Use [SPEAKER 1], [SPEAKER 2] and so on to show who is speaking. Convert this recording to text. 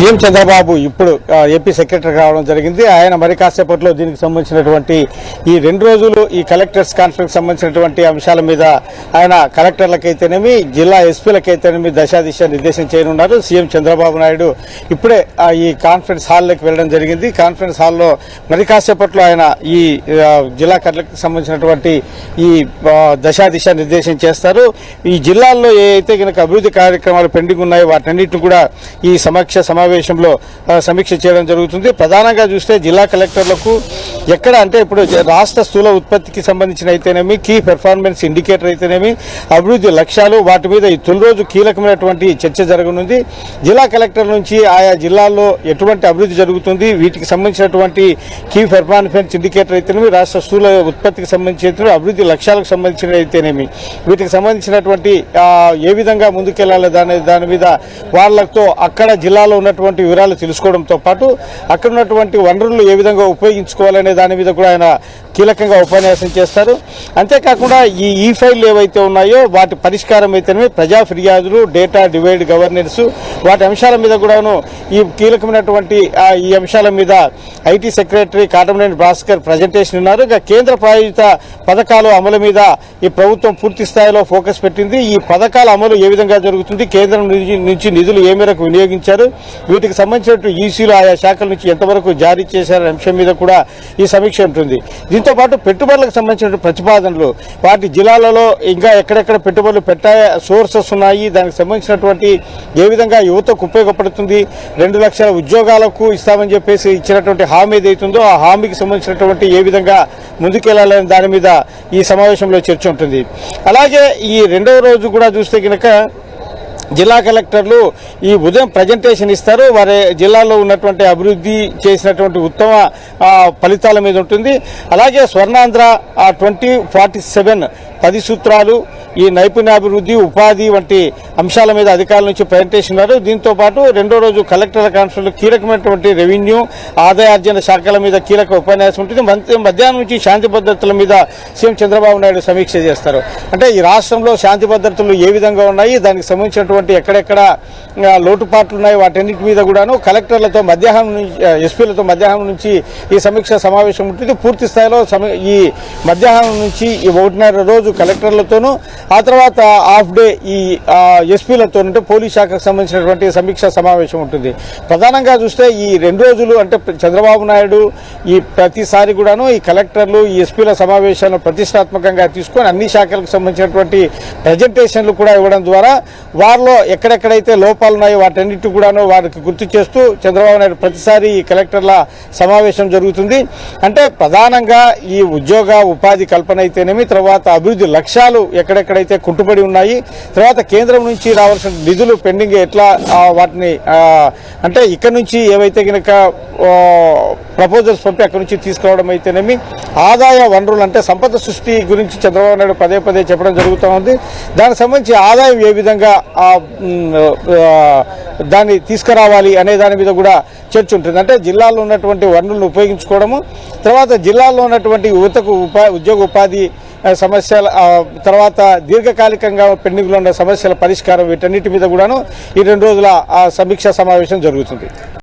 [SPEAKER 1] CM Chandrababu ఇప్పుడు AP secretary కావడం జరిగింది. ఆయన మరి కాసేపట్లో దీనికి సంబంధించినటువంటి ఈ 2 రోజులు ఈ కలెక్టర్స్ కాన్ఫరెన్స్ సంబంధించినటువంటి అంశాల మీద ఆయన కలెక్టర్లకైతేనేమి జిల్లా ఎస్పీలకైతేనేమి దశాదిశ నిర్దేశం చేయనున్నారు. సీఎం చంద్రబాబు నాయుడు ఇప్పుడే ఈ కాన్ఫరెన్స్ హాల్లోకి వెళ్ళడం జరిగింది. కాన్ఫరెన్స్ హాల్లో మరి కాసేపట్లో ఆయన ఈ జిల్లా కలెక్టర్కి సంబంధించినటువంటి ఈ దశాదిశ నిర్దేశం చేస్తారు. ఈ జిల్లాల్లో ఏదైతే కనుక అభివృద్ధి కార్యక్రమాలు పెండింగ్ ఉన్నాయో వాటన్నిటిని కూడా ఈ సమావేశంలో సమీక్ష చేయడం జరుగుతుంది. ప్రధానంగా చూస్తే జిల్లా కలెక్టర్లకు ఎక్కడ అంటే ఇప్పుడు రాష్ట్ర స్థూల ఉత్పత్తికి సంబంధించిన అయితేనేమి, కీ పెర్ఫార్మెన్స్ ఇండికేటర్ అయితేనేమి, అభివృద్ధి లక్ష్యాలు వాటి మీద ఈ తొలి రోజు కీలకమైనటువంటి చర్చ జరగనుంది. జిల్లా కలెక్టర్ నుంచి ఆయా జిల్లాల్లో ఎటువంటి అభివృద్ధి జరుగుతుంది, వీటికి సంబంధించినటువంటి కీ పెర్ఫార్మెన్స్ ఇండికేటర్ అయితేనేమి, రాష్ట్ర స్థూల ఉత్పత్తికి సంబంధించిన అభివృద్ధి లక్ష్యాలకు సంబంధించిన అయితేనేమి, వీటికి సంబంధించినటువంటి ఏ విధంగా ముందుకెళ్లాలి దాని మీద వాళ్ళతో అక్కడ జిల్లాలో ఉన్నటువంటి వివరాలు తెలుసుకోవడంతో పాటు అక్కడ ఉన్నటువంటి వనరులు ఏ విధంగా ఉపయోగించుకోవాలనే దాని మీద కూడా ఆయన కీలకంగా ఉపన్యాసం చేస్తారు. అంతేకాకుండా ఈ ఫైళ్లు ఏవైతే ఉన్నాయో వాటి పరిష్కారం అయితేనే ప్రజా ఫిర్యాదులు, డేటా డివైడ్ గవర్నెన్స్ వాటి అంశాల మీద కూడాను ఈ కీలకమైనటువంటి ఈ అంశాల మీద IT secretary Katamaneni Bhaskar presentation ఉన్నారు. ఇక కేంద్ర ప్రాయోజిత పథకాలు అమలు మీద ఈ ప్రభుత్వం పూర్తి స్థాయిలో ఫోకస్ పెట్టింది. ఈ పథకాల అమలు ఏ విధంగా జరుగుతుంది, కేంద్రం నుంచి నిధులు ఏ మేరకు వినియోగించారు, వీటికి సంబంధించిన ఈసీలు ఆయా శాఖల నుంచి ఎంతవరకు జారీ చేశారనే అంశం మీద కూడా ఈ సమీక్ష ఉంటుంది. దీంతో పాటు పెట్టుబడులకు సంబంధించిన ప్రతిపాదనలు, వాటి జిల్లాలలో ఇంకా ఎక్కడెక్కడ పెట్టుబడులు పెట్టాయా, సోర్సెస్ ఉన్నాయి, దానికి సంబంధించినటువంటి ఏ విధంగా యువతకు ఉపయోగపడుతుంది, 2 లక్షల ఉద్యోగాలకు ఇస్తామని చెప్పేసి ఇచ్చినటువంటి హామీ ఏదైతుందో ఆ హామీకి సంబంధించినటువంటి ఏ విధంగా ముందుకెళ్లాలనే దాని మీద ఈ సమావేశంలో చర్చ ఉంటుంది. అలాగే ఈ 2వ రోజు కూడా చూస్తే కనుక జిల్లా కలెక్టర్లు ఈ ఉదయం ప్రజెంటేషన్ ఇస్తారు. వారి జిల్లాలో ఉన్నటువంటి అభివృద్ధి చేసినటువంటి ఉత్తమ ఫలితాల మీద ఉంటుంది. అలాగే స్వర్ణాంధ్ర 2047 10 సూత్రాలు, ఈ నైపుణ్యాభివృద్ధి, ఉపాధి వంటి అంశాల మీద అధికారుల నుంచి ప్రజెంటేషన్ ఉన్నారు. దీంతో పాటు 2వ రోజు కలెక్టర్ల కాన్ఫరెన్స్ కీలకమైనటువంటి రెవెన్యూ, ఆదాయార్జన శాఖల మీద కీలక ఉపన్యాసం ఉంటుంది. మధ్యాహ్నం నుంచి శాంతి భద్రతల మీద సీఎం చంద్రబాబు నాయుడు సమీక్ష చేస్తారు. అంటే ఈ రాష్ట్రంలో శాంతి భద్రతలు ఏ విధంగా ఉన్నాయి, దానికి సంబంధించినటువంటి ఎక్కడెక్కడ లోటుపాట్లు ఉన్నాయి, వాటన్నిటి మీద కూడాను కలెక్టర్లతో మధ్యాహ్నం నుంచి, ఎస్పీలతో మధ్యాహ్నం నుంచి ఈ సమీక్ష సమావేశం ఉంటుంది. పూర్తి స్థాయిలో ఈ మధ్యాహ్నం నుంచి ఈ 1.5 రోజు కలెక్టర్లతోనూ ఆ తర్వాత హాఫ్ డే ఈ ఎస్పీలతో అంటే పోలీస్ శాఖకు సంబంధించినటువంటి సమీక్ష సమావేశం ఉంటుంది. ప్రధానంగా చూస్తే ఈ 2 రోజులు అంటే చంద్రబాబు నాయుడు ఈ ప్రతిసారి కూడాను ఈ కలెక్టర్లు, ఈ ఎస్పీల సమావేశాలను ప్రతిష్టాత్మకంగా తీసుకొని అన్ని శాఖలకు సంబంధించినటువంటి ప్రజెంటేషన్లు కూడా ఇవ్వడం ద్వారా వారిలో ఎక్కడెక్కడైతే లోపాలు ఉన్నాయో వాటన్నిటి కూడాను వారికి గుర్తు చేస్తూ చంద్రబాబు నాయుడు ప్రతిసారి ఈ కలెక్టర్ల సమావేశం జరుగుతుంది. అంటే ప్రధానంగా ఈ ఉద్యోగ ఉపాధి కల్పన అయితేనేమి, తర్వాత అభివృద్ధి లక్ష్యాలు ఎక్కడెక్కడైతే కుంటుపడి ఉన్నాయి, తర్వాత కేంద్రం నుంచి రావాల్సిన నిధులు పెండింగ్ ఎట్లా వాటిని అంటే ఇక్కడ నుంచి ఏవైతే కనుక ప్రపోజల్స్ పంపి అక్కడి నుంచి తీసుకురావడం అయితేనేమి, ఆదాయ వనరులు అంటే సంపద సృష్టి గురించి చంద్రబాబు నాయుడు పదే చెప్పడం జరుగుతూ ఉంది. దానికి సంబంధించి ఆదాయం ఏ విధంగా దాన్ని తీసుకురావాలి అనే దాని మీద కూడా చర్చ ఉంటుంది. అంటే జిల్లాలో ఉన్నటువంటి వనరులను ఉపయోగించుకోవడము, తర్వాత జిల్లాలో ఉన్నటువంటి యువతకు ఉద్యోగ ఉపాధి సమస్యల, తర్వాత దీర్ఘకాలికంగా పెండింగ్లో ఉన్న సమస్యల పరిష్కారం, వీటన్నిటి మీద కూడాను ఈ 2 రోజుల సమీక్షా సమావేశం జరుగుతుంది.